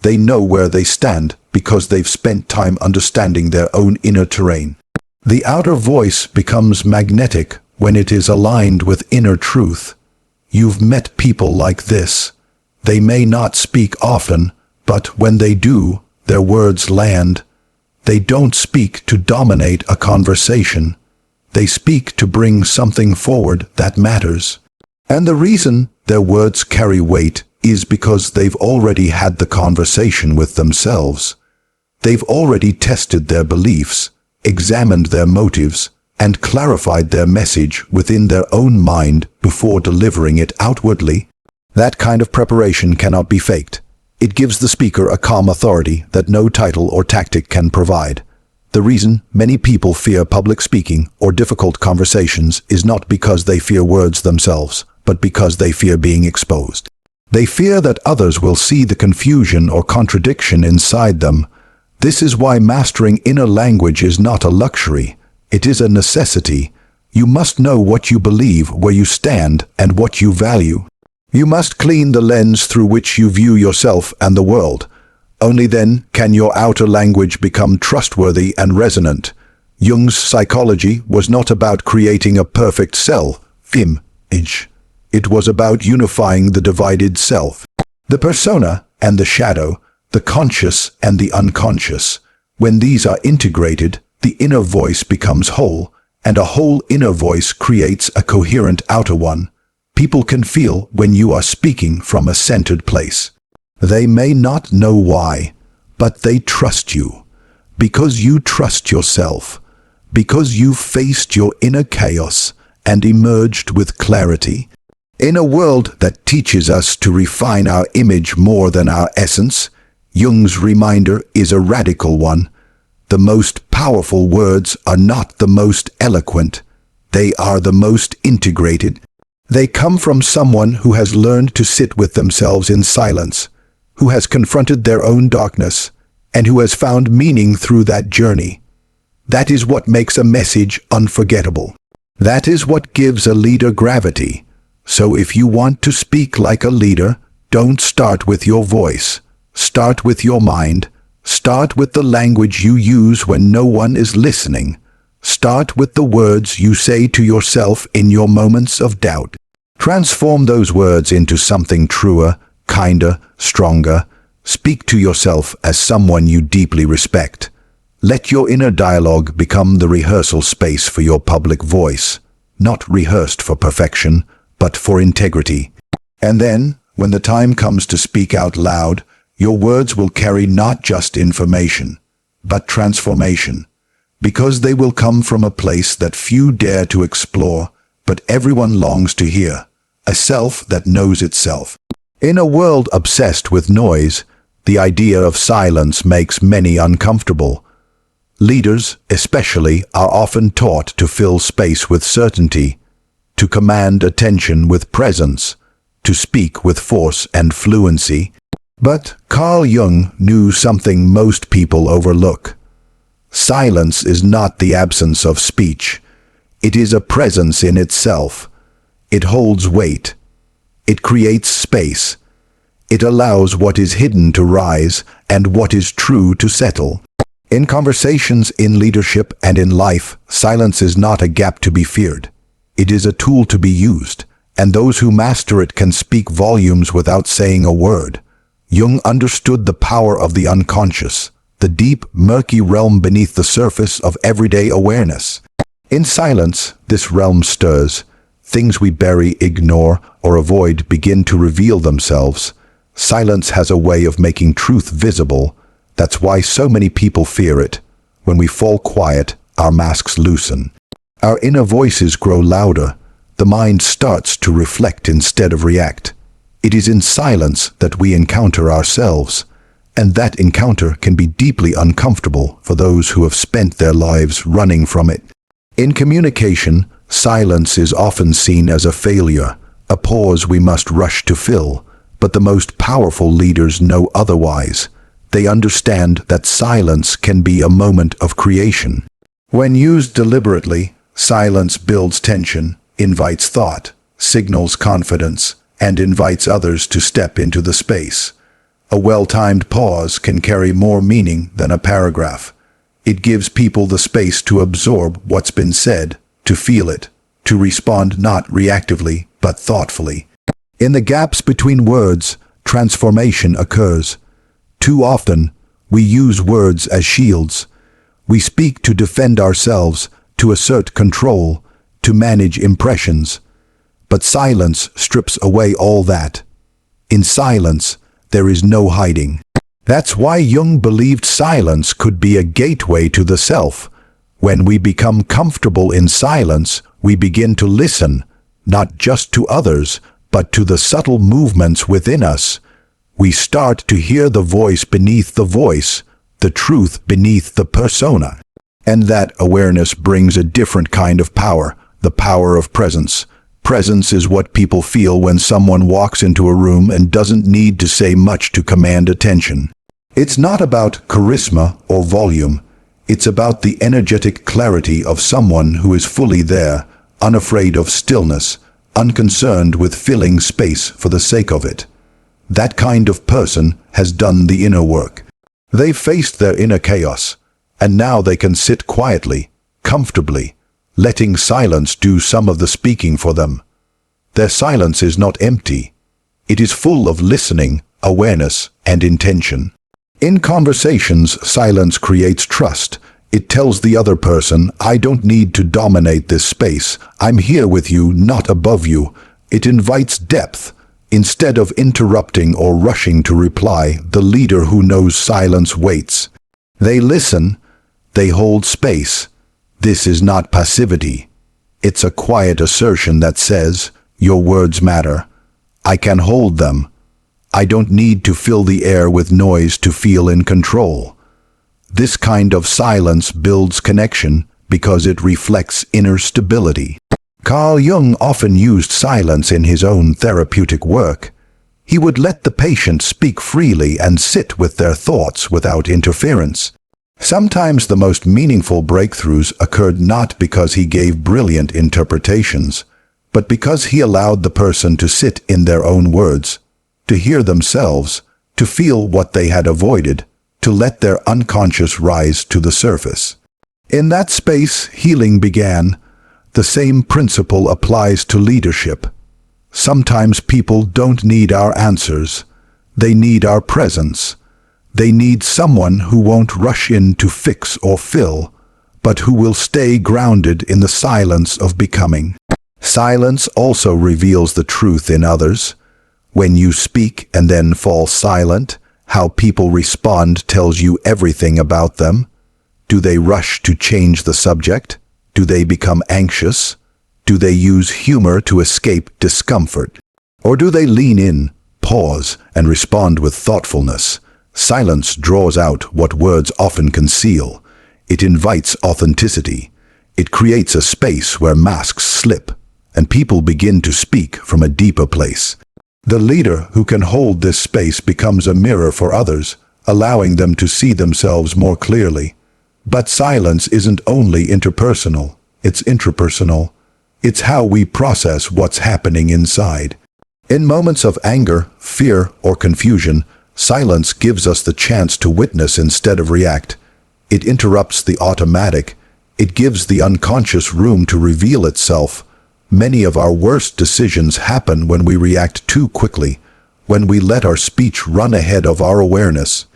They know where they stand because they've spent time understanding their own inner terrain. The outer voice becomes magnetic when it is aligned with inner truth. You've met people like this. They may not speak often, but when they do, their words land. They don't speak to dominate a conversation. They speak to bring something forward that matters. And the reason their words carry weight is because they've already had the conversation with themselves. They've already tested their beliefs, examined their motives, and clarified their message within their own mind before delivering it outwardly. That kind of preparation cannot be faked. It gives the speaker a calm authority that no title or tactic can provide. The reason many people fear public speaking or difficult conversations is not because they fear words themselves, but because they fear being exposed. They fear that others will see the confusion or contradiction inside them. This is why mastering inner language is not a luxury. It is a necessity. You must know what you believe, where you stand, and what you value. You must clean the lens through which you view yourself and the world. Only then can your outer language become trustworthy and resonant. Jung's psychology was not about creating a perfect self-image. It was about unifying the divided self. The persona and the shadow, the conscious and the unconscious. When these are integrated, the inner voice becomes whole, and a whole inner voice creates a coherent outer one. People can feel when you are speaking from a centered place. They may not know why, but they trust you. Because you trust yourself. Because you've faced your inner chaos and emerged with clarity. In a world that teaches us to refine our image more than our essence, Jung's reminder is a radical one. The most powerful words are not the most eloquent. They are the most integrated. They come from someone who has learned to sit with themselves in silence, who has confronted their own darkness, and who has found meaning through that journey. That is what makes a message unforgettable. That is what gives a leader gravity. So if you want to speak like a leader, don't start with your voice. Start with your mind. Start with the language you use when no one is listening. Start with the words you say to yourself in your moments of doubt. Transform those words into something truer, kinder, stronger. Speak to yourself as someone you deeply respect. Let your inner dialogue become the rehearsal space for your public voice, not rehearsed for perfection, but for integrity. And then, when the time comes to speak out loud, your words will carry not just information, but transformation. Because they will come from a place that few dare to explore, but everyone longs to hear, a self that knows itself. In a world obsessed with noise, the idea of silence makes many uncomfortable. Leaders, especially, are often taught to fill space with certainty, to command attention with presence, to speak with force and fluency. But Carl Jung knew something most people overlook. Silence is not the absence of speech. It is a presence in itself. It holds weight. It creates space. It allows what is hidden to rise and what is true to settle. In conversations, in leadership, and in life, silence is not a gap to be feared. It is a tool to be used, and those who master it can speak volumes without saying a word. Jung understood the power of the unconscious, the deep, murky realm beneath the surface of everyday awareness. In silence, this realm stirs. Things we bury, ignore, or avoid begin to reveal themselves. Silence has a way of making truth visible. That's why so many people fear it. When we fall quiet, our masks loosen. Our inner voices grow louder. The mind starts to reflect instead of react. It is in silence that we encounter ourselves, and that encounter can be deeply uncomfortable for those who have spent their lives running from it. In communication, silence is often seen as a failure, a pause we must rush to fill. But the most powerful leaders know otherwise. They understand that silence can be a moment of creation. When used deliberately, silence builds tension, invites thought, signals confidence, and invites others to step into the space. A well-timed pause can carry more meaning than a paragraph. It gives people the space to absorb what's been said, to feel it, to respond not reactively, but thoughtfully. In the gaps between words, transformation occurs. Too often, we use words as shields. We speak to defend ourselves, to assert control, to manage impressions. But silence strips away all that. In silence, there is no hiding. That's why Jung believed silence could be a gateway to the self. When we become comfortable in silence, we begin to listen, not just to others, but to the subtle movements within us. We start to hear the voice beneath the voice, the truth beneath the persona. And that awareness brings a different kind of power, the power of presence. Presence is what people feel when someone walks into a room and doesn't need to say much to command attention. It's not about charisma or volume. It's about the energetic clarity of someone who is fully there, unafraid of stillness, unconcerned with filling space for the sake of it. That kind of person has done the inner work. They've faced their inner chaos, and now they can sit quietly, comfortably, letting silence do some of the speaking for them. Their silence is not empty. It is full of listening, awareness, and intention. In conversations, silence creates trust. It tells the other person, I don't need to dominate this space. I'm here with you, not above you. It invites depth. Instead of interrupting or rushing to reply, the leader who knows silence waits. They listen. They hold space. This is not passivity. It's a quiet assertion that says, your words matter. I can hold them. I don't need to fill the air with noise to feel in control. This kind of silence builds connection because it reflects inner stability. Carl Jung often used silence in his own therapeutic work. He would let the patient speak freely and sit with their thoughts without interference. Sometimes the most meaningful breakthroughs occurred not because he gave brilliant interpretations, but because he allowed the person to sit in their own words, to hear themselves, to feel what they had avoided, to let their unconscious rise to the surface. In that space, healing began. The same principle applies to leadership. Sometimes people don't need our answers. They need our presence. They need someone who won't rush in to fix or fill, but who will stay grounded in the silence of becoming. Silence also reveals the truth in others. When you speak and then fall silent, how people respond tells you everything about them. Do they rush to change the subject? Do they become anxious? Do they use humor to escape discomfort? Or do they lean in, pause, and respond with thoughtfulness? Silence draws out what words often conceal. It invites authenticity. It creates a space where masks slip, and people begin to speak from a deeper place. The leader who can hold this space becomes a mirror for others, allowing them to see themselves more clearly. But silence isn't only interpersonal, it's intrapersonal. It's how we process what's happening inside. In moments of anger, fear, or confusion, silence gives us the chance to witness instead of react. It interrupts the automatic. It gives the unconscious room to reveal itself. Many of our worst decisions happen when we react too quickly, when we let our speech run ahead of our awareness.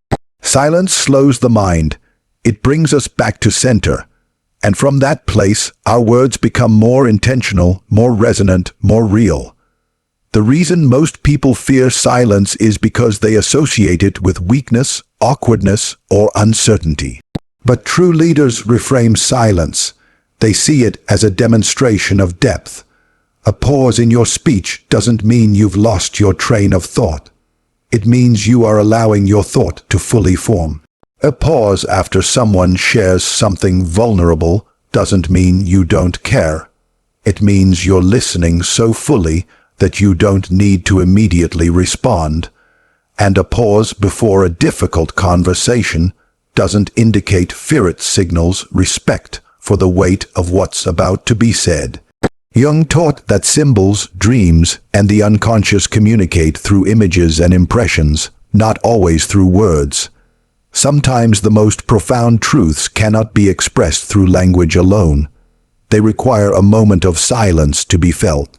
Silence slows the mind. It brings us back to center. And from that place, our words become more intentional, more resonant, more real. The reason most people fear silence is because they associate it with weakness, awkwardness, or uncertainty. But true leaders reframe silence. They see it as a demonstration of depth. A pause in your speech doesn't mean you've lost your train of thought. It means you are allowing your thought to fully form. A pause after someone shares something vulnerable doesn't mean you don't care. It means you're listening so fully that you don't need to immediately respond. And a pause before a difficult conversation doesn't indicate fear, it signals respect for the weight of what's about to be said. Jung taught that symbols, dreams, and the unconscious communicate through images and impressions, not always through words. Sometimes the most profound truths cannot be expressed through language alone. They require a moment of silence to be felt.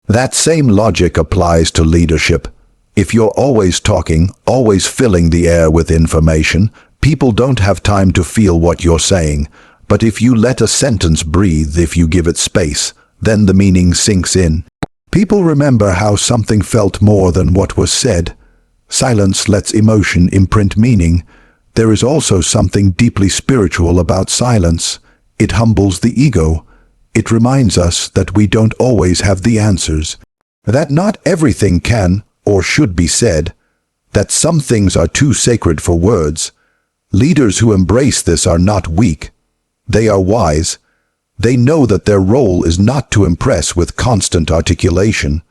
That same logic applies to leadership. If you're always talking, always filling the air with information, people don't have time to feel what you're saying. But if you let a sentence breathe, if you give it space, then the meaning sinks in. People remember how something felt more than what was said. Silence lets emotion imprint meaning. There is also something deeply spiritual about silence. It humbles the ego. It reminds us that we don't always have the answers, that not everything can or should be said, that some things are too sacred for words. Leaders who embrace this are not weak. They are wise. They know that their role is not to impress with constant articulation,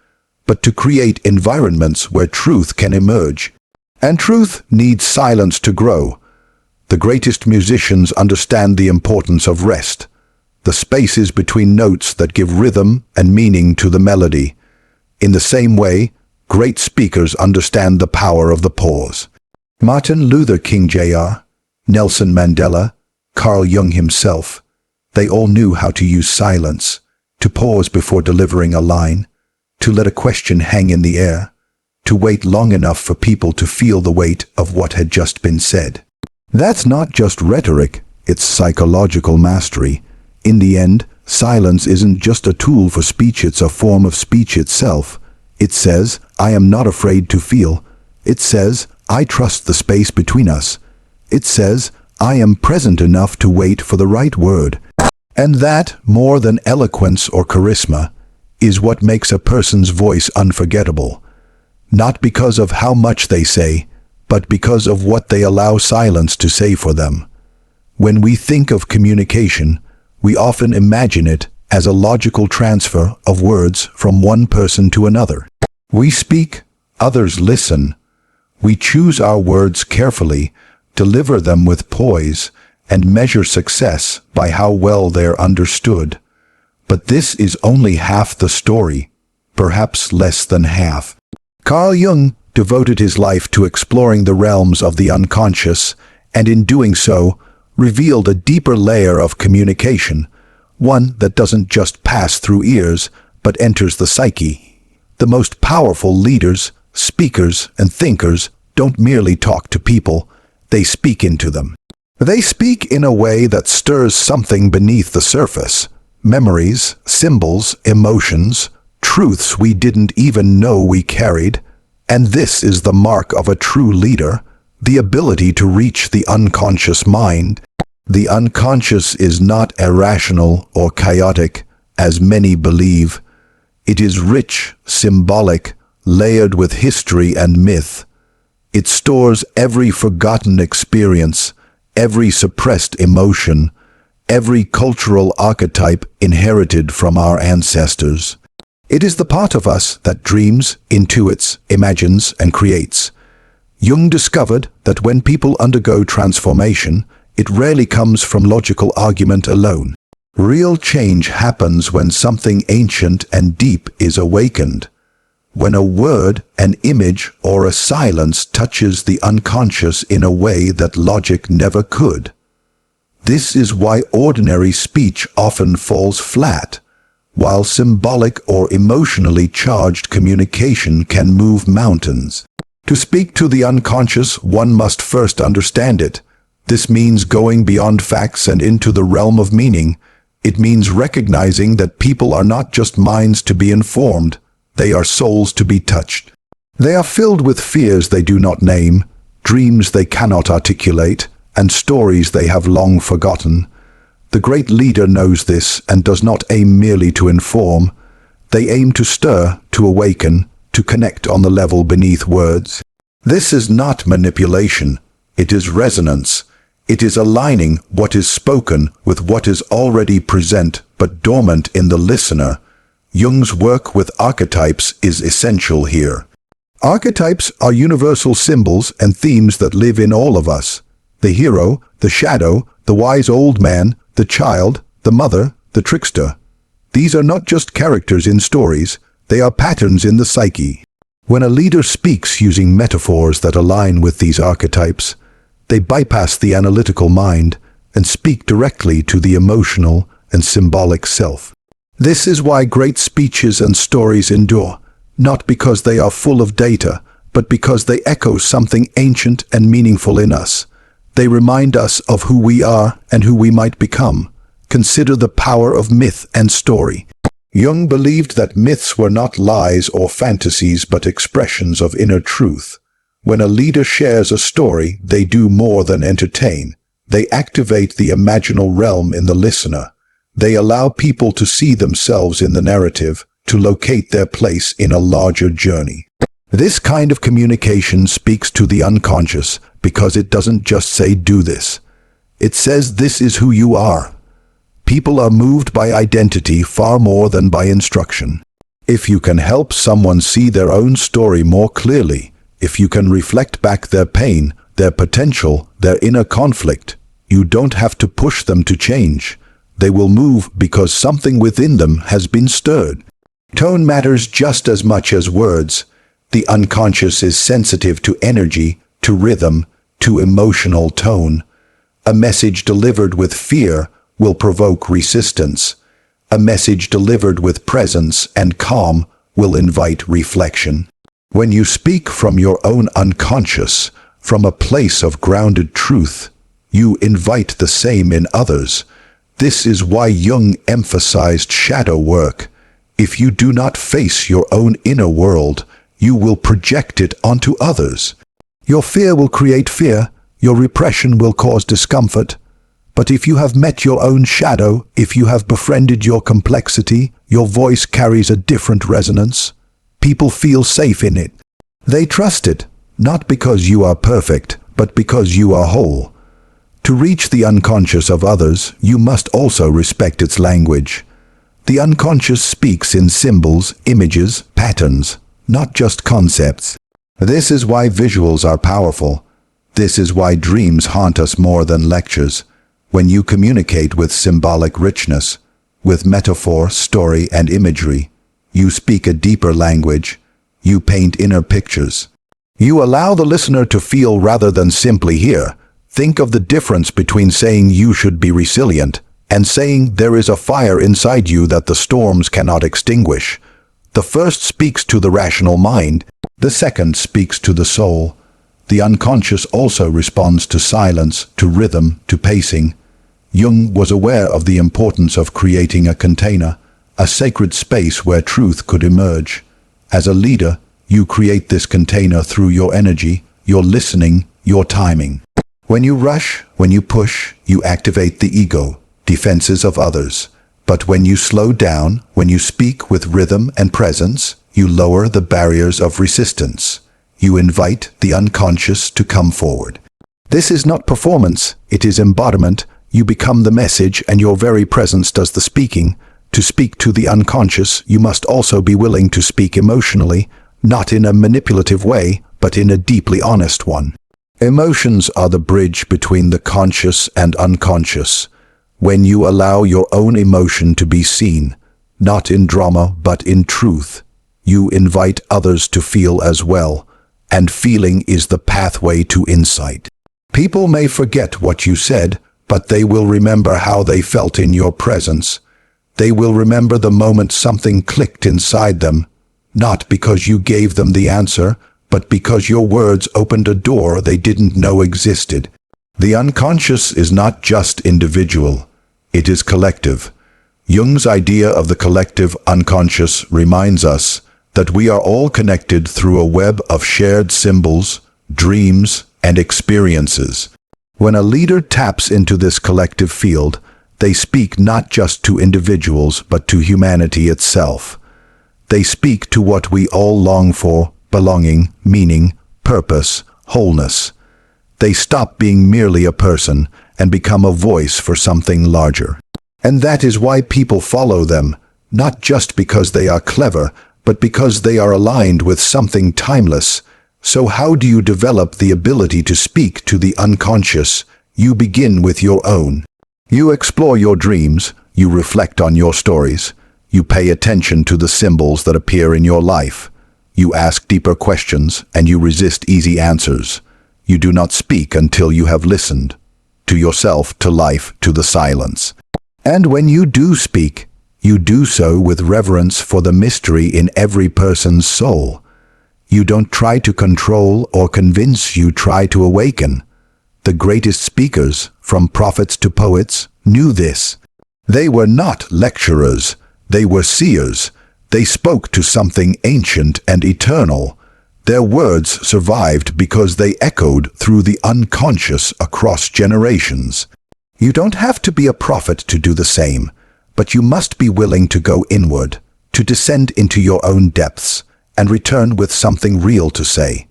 but to create environments where truth can emerge. And truth needs silence to grow. The greatest musicians understand the importance of rest, the spaces between notes that give rhythm and meaning to the melody. In the same way, great speakers understand the power of the pause. Martin Luther King Jr., Nelson Mandela, Carl Jung himself, they all knew how to use silence, to pause before delivering a line, to let a question hang in the air, to wait long enough for people to feel the weight of what had just been said. That's not just rhetoric, it's psychological mastery. In the end, silence isn't just a tool for speech, it's a form of speech itself. It says, I am not afraid to feel. It says, I trust the space between us. It says, I am present enough to wait for the right word. And that, more than eloquence or charisma, is what makes a person's voice unforgettable. Not because of how much they say, but because of what they allow silence to say for them. When we think of communication, we often imagine it as a logical transfer of words from one person to another. We speak, others listen. We choose our words carefully, deliver them with poise, and measure success by how well they're understood. But this is only half the story, perhaps less than half. Carl Jung devoted his life to exploring the realms of the unconscious, and in doing so, revealed a deeper layer of communication, one that doesn't just pass through ears, but enters the psyche. The most powerful leaders, speakers, and thinkers don't merely talk to people, they speak into them. They speak in a way that stirs something beneath the surface. Memories, symbols, emotions, truths we didn't even know we carried. And this is the mark of a true leader, the ability to reach the unconscious mind. The unconscious is not irrational or chaotic, as many believe. It is rich, symbolic, layered with history and myth. It stores every forgotten experience, every suppressed emotion, every cultural archetype inherited from our ancestors. It is the part of us that dreams, intuits, imagines, and creates. Jung discovered that when people undergo transformation, it rarely comes from logical argument alone. Real change happens when something ancient and deep is awakened. When a word, an image, or a silence touches the unconscious in a way that logic never could. This is why ordinary speech often falls flat, while symbolic or emotionally charged communication can move mountains. To speak to the unconscious, one must first understand it. This means going beyond facts and into the realm of meaning. It means recognizing that people are not just minds to be informed, they are souls to be touched. They are filled with fears they do not name, dreams they cannot articulate, and stories they have long forgotten. The great leader knows this and does not aim merely to inform. They aim to stir, to awaken, to connect on the level beneath words. This is not manipulation. It is resonance. It is aligning what is spoken with what is already present but dormant in the listener. Jung's work with archetypes is essential here. Archetypes are universal symbols and themes that live in all of us. The hero, the shadow, the wise old man, the child, the mother, the trickster. These are not just characters in stories, they are patterns in the psyche. When a leader speaks using metaphors that align with these archetypes, they bypass the analytical mind and speak directly to the emotional and symbolic self. This is why great speeches and stories endure, not because they are full of data, but because they echo something ancient and meaningful in us. They remind us of who we are and who we might become. Consider the power of myth and story. Jung believed that myths were not lies or fantasies but expressions of inner truth. When a leader shares a story, they do more than entertain. They activate the imaginal realm in the listener. They allow people to see themselves in the narrative, to locate their place in a larger journey. This kind of communication speaks to the unconscious because it doesn't just say do this. It says this is who you are. People are moved by identity far more than by instruction. If you can help someone see their own story more clearly, if you can reflect back their pain, their potential, their inner conflict, you don't have to push them to change. They will move because something within them has been stirred. Tone matters just as much as words. The unconscious is sensitive to energy, to rhythm, to emotional tone. A message delivered with fear will provoke resistance. A message delivered with presence and calm will invite reflection. When you speak from your own unconscious, from a place of grounded truth, you invite the same in others. This is why Jung emphasized shadow work. If you do not face your own inner world, you will project it onto others. Your fear will create fear, your repression will cause discomfort. But if you have met your own shadow, if you have befriended your complexity, your voice carries a different resonance. People feel safe in it. They trust it, not because you are perfect, but because you are whole. To reach the unconscious of others, you must also respect its language. The unconscious speaks in symbols, images, patterns, not just concepts. This is why visuals are powerful. This is why dreams haunt us more than lectures. When you communicate with symbolic richness, with metaphor, story, and imagery, you speak a deeper language. You paint inner pictures. You allow the listener to feel rather than simply hear. Think of the difference between saying you should be resilient and saying there is a fire inside you that the storms cannot extinguish. The first speaks to the rational mind. The second speaks to the soul. The unconscious also responds to silence, to rhythm, to pacing. Jung was aware of the importance of creating a container, a sacred space where truth could emerge. As a leader, you create this container through your energy, your listening, your timing. When you rush, when you push, you activate the ego, defenses of others. But when you slow down, when you speak with rhythm and presence, you lower the barriers of resistance. You invite the unconscious to come forward. This is not performance, it is embodiment. You become the message and your very presence does the speaking. To speak to the unconscious, you must also be willing to speak emotionally, not in a manipulative way, but in a deeply honest one. Emotions are the bridge between the conscious and unconscious. when you allow your own emotion to be seen, not in drama but in truth. You invite others to feel as well, and feeling is the pathway to insight. People may forget what you said, but they will remember how they felt in your presence. They will remember the moment something clicked inside them, not because you gave them the answer, but because your words opened a door they didn't know existed. The unconscious is not just individual, it is collective. Jung's idea of the collective unconscious reminds us that we are all connected through a web of shared symbols, dreams, and experiences. When a leader taps into this collective field, they speak not just to individuals but to humanity itself. They speak to what we all long for: belonging, meaning, purpose, wholeness. They stop being merely a person and become a voice for something larger. And that is why people follow them, not just because they are clever, but because they are aligned with something timeless. So how do you develop the ability to speak to the unconscious? You begin with your own. You explore your dreams, you reflect on your stories, you pay attention to the symbols that appear in your life. You ask deeper questions and you resist easy answers. You do not speak until you have listened to yourself, to life, to the silence. And when you do speak, you do so with reverence for the mystery in every person's soul. You don't try to control or convince, you try to awaken. The greatest speakers, from prophets to poets, knew this. They were not lecturers, they were seers. They spoke to something ancient and eternal. Their words survived because they echoed through the unconscious across generations. You don't have to be a prophet to do the same, but you must be willing to go inward, to descend into your own depths, and return with something real to say.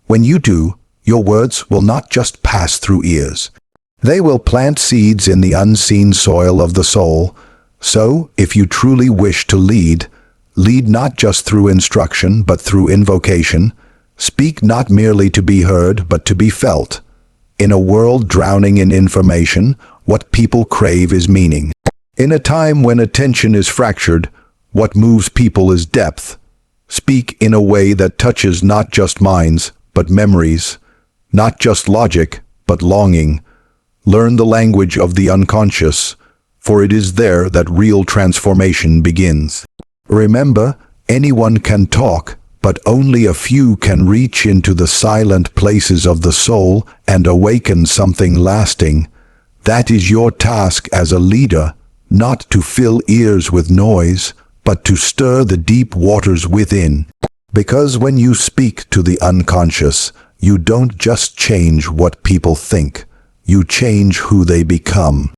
When you do, your words will not just pass through ears. They will plant seeds in the unseen soil of the soul. So, if you truly wish to lead not just through instruction but through invocation. Speak not merely to be heard but to be felt. In a world drowning in information, what people crave is meaning. In a time when attention is fractured, what moves people is depth. Speak in a way that touches not just minds but memories, not just logic but longing. Learn the language of the unconscious, for it is there that real transformation begins. Remember, anyone can talk, but only a few can reach into the silent places of the soul and awaken something lasting. That is your task as a leader, not to fill ears with noise, but to stir the deep waters within. Because when you speak to the unconscious, you don't just change what people think, you change who they become.